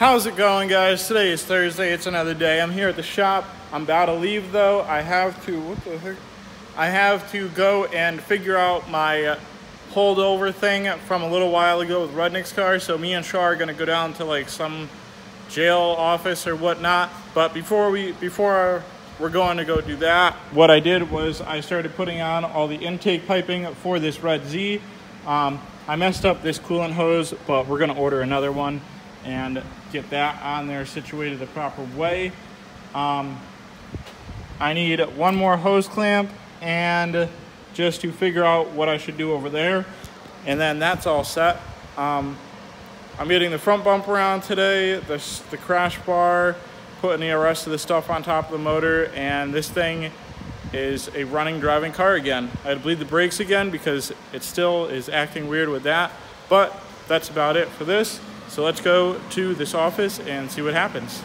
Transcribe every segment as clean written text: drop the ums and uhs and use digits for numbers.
How's it going, guys? Today is Thursday. It's another day. I'm here at the shop. I'm about to leave though. I have to go and figure out my holdover thing from a little while ago with Rudnick's car. So me and Shaw are gonna go down to like some jail office or whatnot. But before we're going to go do that, what I did was I started putting on all the intake piping for this Red Z. I messed up this coolant hose, but we're gonna order another one and get that on there situated the proper way. I need one more hose clamp and just to figure out what I should do over there, and then that's all set. I'm getting the front bumper on today, the crash bar, putting the rest of the stuff on top of the motor, and this thing is a running, driving car again. I had to bleed the brakes again because it still is acting weird with that, but that's about it for this. So let's go to this office and see what happens.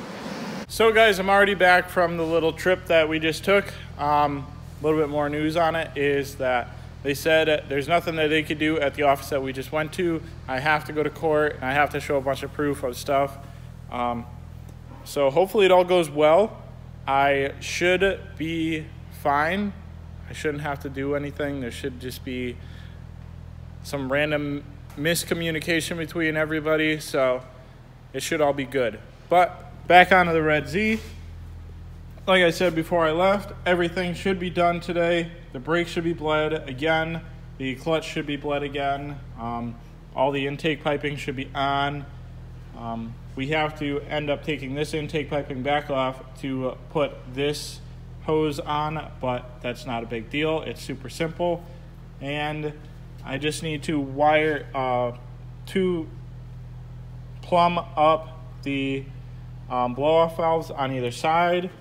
So guys, I'm already back from the little trip that we just took. A little bit more news on it is that they said there's nothing that they could do at the office that we just went to. I have to go to court and I have to show a bunch of proof of stuff. So hopefully it all goes well. I should be fine. I shouldn't have to do anything. There should just be some random miscommunication between everybody, so it should all be good. But back onto the Red Z. Like I said before I left, everything should be done today. The brakes should be bled again. The clutch should be bled again. All the intake piping should be on. We have to end up taking this intake piping back off to put this hose on, but that's not a big deal. It's super simple. And I just need to wire, to plumb up the blow-off valves on either side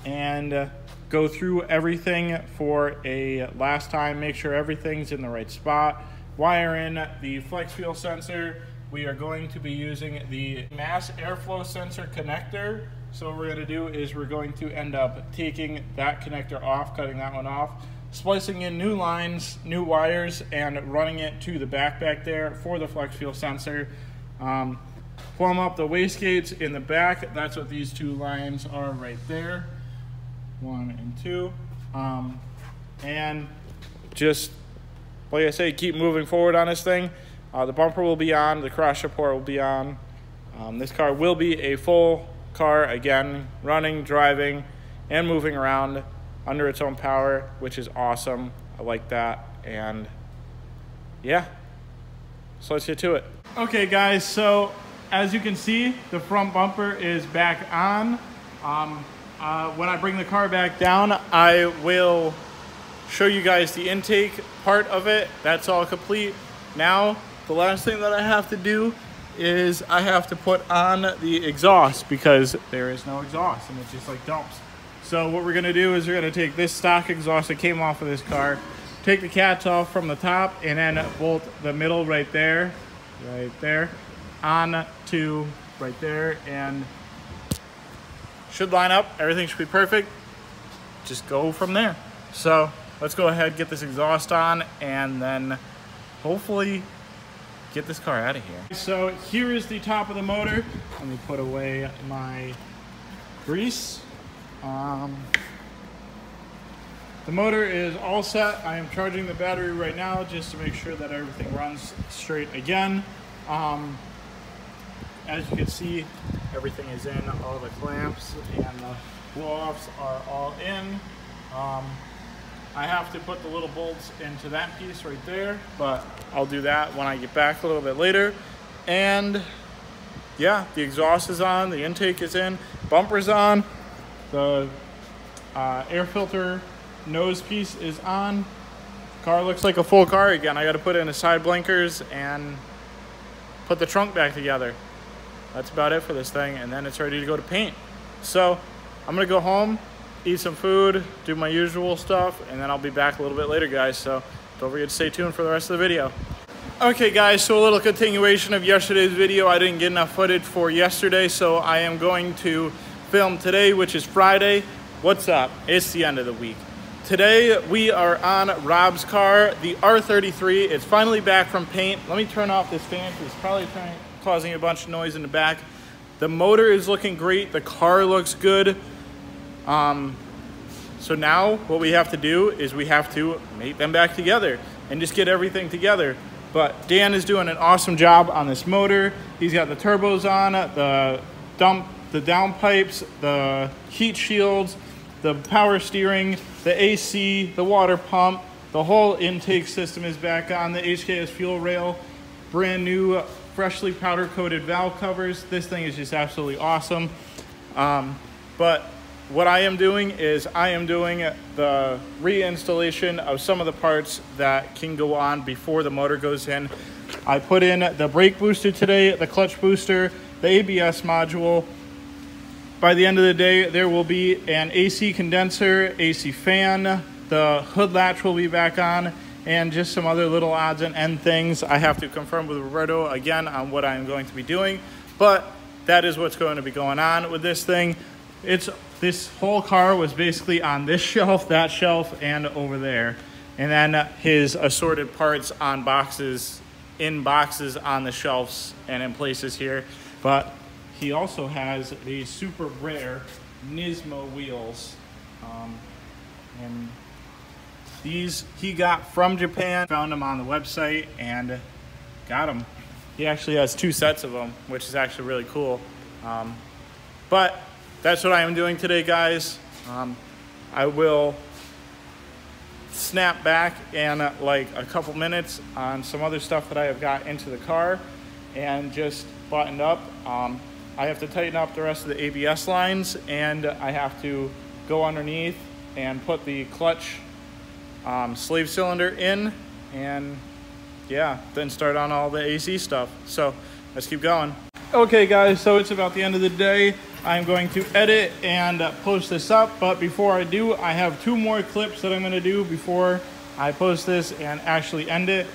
and go through everything for a last time, make sure everything's in the right spot. Wire in the flex fuel sensor. We are going to be using the mass airflow sensor connector. So what we're going to do is we're going to end up taking that connector off, cutting that one off, splicing in new lines, new wires, and running it to the back there for the flex fuel sensor. Plumb up the wastegates in the back. That's what these two lines are right there, 1 and 2. And just, like I say, keep moving forward on this thing. The bumper will be on, the crash support will be on. This car will be a full car again, running, driving, and moving around under its own power, which is awesome. I like that. And yeah, so let's get to it. Okay guys, so as you can see, the front bumper is back on. When I bring the car back down, I will show you guys the intake part of it. That's all complete. Now, the last thing that I have to do is I have to put on the exhaust because there is no exhaust and it just like dumps. So what we're gonna do is we're gonna take this stock exhaust that came off of this car, take the cats off from the top, and then bolt the middle right there, on to right there, and should line up. Everything should be perfect. Just go from there. So let's go ahead, get this exhaust on, and then hopefully get this car out of here. So here is the top of the motor. Let me put away my grease. The motor is all set. I am charging the battery right now just to make sure that everything runs straight again. As you can see, everything is in. All the clamps and the blow-offs are all in. I have to put the little bolts into that piece right there, but I'll do that when I get back a little bit later. And yeah, the exhaust is on, the intake is in, bumper's on, the air filter nose piece is on. Car looks like a full car again. I got to put in the side blinkers and put the trunk back together. That's about it for this thing, and then it's ready to go to paint. So I'm gonna go home, eat some food, do my usual stuff, and then I'll be back a little bit later, guys. So don't forget to stay tuned for the rest of the video. Okay guys, so a little continuation of yesterday's video. I didn't get enough footage for yesterday, so I am going to film today, which is Friday. What's up? It's the end of the week. Today we are on Rob's car, the R33. It's finally back from paint. Let me turn off this fan because it's probably causing a bunch of noise in the back. the motor is looking great. The car looks good. So now what we have to do is we have to mate them back together and just get everything together. But Dan is doing an awesome job on this motor. He's got the turbos on, the downpipes, the heat shields, the power steering, the AC, the water pump, the whole intake system is back on, the HKS fuel rail, brand new freshly powder coated valve covers. This thing is just absolutely awesome. But what I am doing is I am doing the reinstallation of some of the parts that can go on before the motor goes in. I put in the brake booster today, the clutch booster, the ABS module. By the end of the day, there will be an AC condenser, AC fan, the hood latch will be back on, and just some other little odds and end things. I have to confirm with Roberto again on what I'm going to be doing, but that is what's going to be going on with this thing. This whole car was basically on this shelf, that shelf, and over there. And then his assorted parts on boxes, in boxes on the shelves and in places here. But he also has these super rare Nismo wheels. And these he got from Japan, found them on the website and got them. He actually has 2 sets of them, which is actually really cool. But that's what I am doing today, guys. I will snap back in like a couple minutes on some other stuff that I have got into the car and just buttoned up. I have to tighten up the rest of the ABS lines, and I have to go underneath and put the clutch sleeve cylinder in, and yeah, then start on all the AC stuff. So let's keep going. Okay guys, so it's about the end of the day. I'm going to edit and post this up, but before I do, I have 2 more clips that I'm going to do before I post this and actually end it.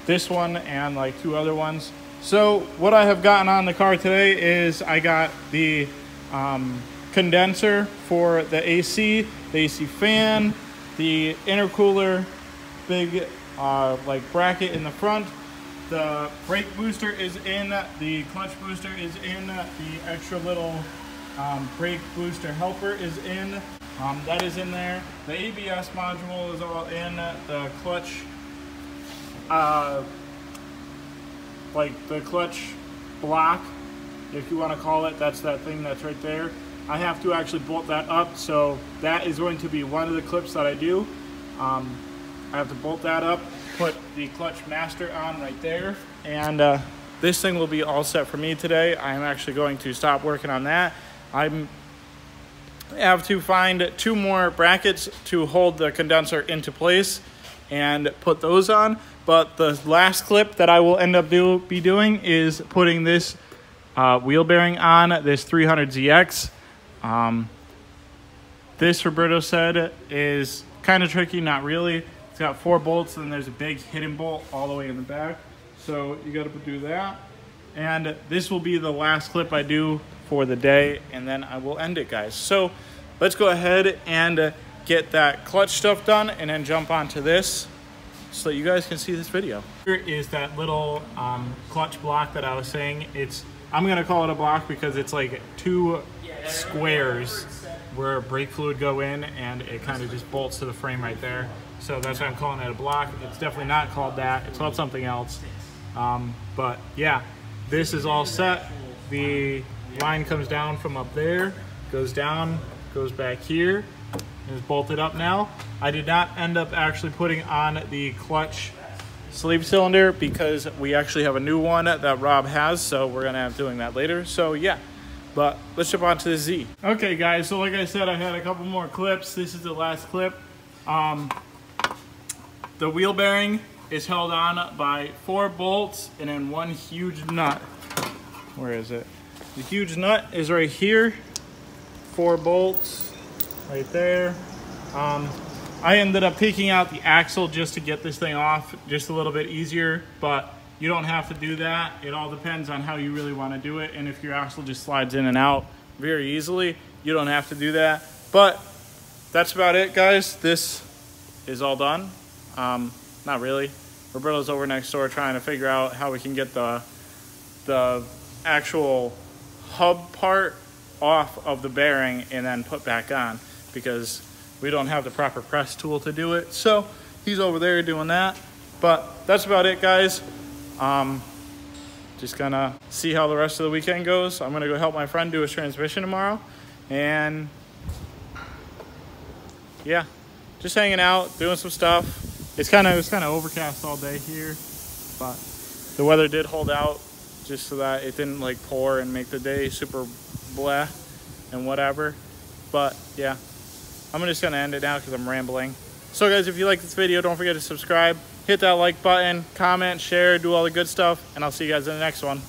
This one and like 2 other ones. So what I have gotten on the car today is I got the condenser for the AC fan, the intercooler, big like bracket in the front. The brake booster is in, the clutch booster is in, the extra little brake booster helper is in, that is in there. The ABS module is all in, the clutch, like the clutch block, if you want to call it, that's that thing that's right there. I have to actually bolt that up, so that is going to be one of the clips that I do. I have to bolt that up, put the clutch master on right there, and this thing will be all set for me today. I'm actually going to stop working on that. I have to find 2 more brackets to hold the condenser into place and put those on, but the last clip that I will end up be doing is putting this wheel bearing on this 300ZX. This, Roberto said, is kind of tricky, not really. It's got 4 bolts, and there's a big hidden bolt all the way in the back. So you got to do that. And this will be the last clip I do for the day, and then I will end it, guys. So let's go ahead and get that clutch stuff done and then jump onto this so that you guys can see this video. Here is that little clutch block that I was saying. I'm going to call it a block because it's like 2 squares where brake fluid go in, and it kind of just bolts to the frame right there. So that's why I'm calling it a block. It's definitely not called that. It's called something else. But yeah, this is all set. The line comes down from up there, goes down, goes back here, and is bolted up now. I did not end up actually putting on the clutch sleeve cylinder because we actually have a new one that Rob has, so we're gonna have doing that later. So yeah, but let's jump on to the Z. Okay guys, so like I said, I had a couple more clips. This is the last clip. The wheel bearing is held on by 4 bolts and then 1 huge nut. Where is it? The huge nut is right here. 4 bolts right there. I ended up taking out the axle just to get this thing off just a little bit easier, but you don't have to do that. It all depends on how you really want to do it, and if your axle just slides in and out very easily, you don't have to do that. But that's about it, guys. This is all done. Not really. Roberto's over next door trying to figure out how we can get the actual hub part off of the bearing and then put back on, because we don't have the proper press tool to do it. So he's over there doing that. But that's about it, guys. Just gonna see how the rest of the weekend goes. I'm gonna go help my friend do his transmission tomorrow. And yeah, just hanging out, doing some stuff. It was kind of overcast all day here, but the weather did hold out just so that it didn't like pour and make the day super blah and whatever. But yeah, I'm just gonna end it now because I'm rambling. So guys, if you like this video, don't forget to subscribe, hit that like button, comment, share, do all the good stuff, and I'll see you guys in the next one.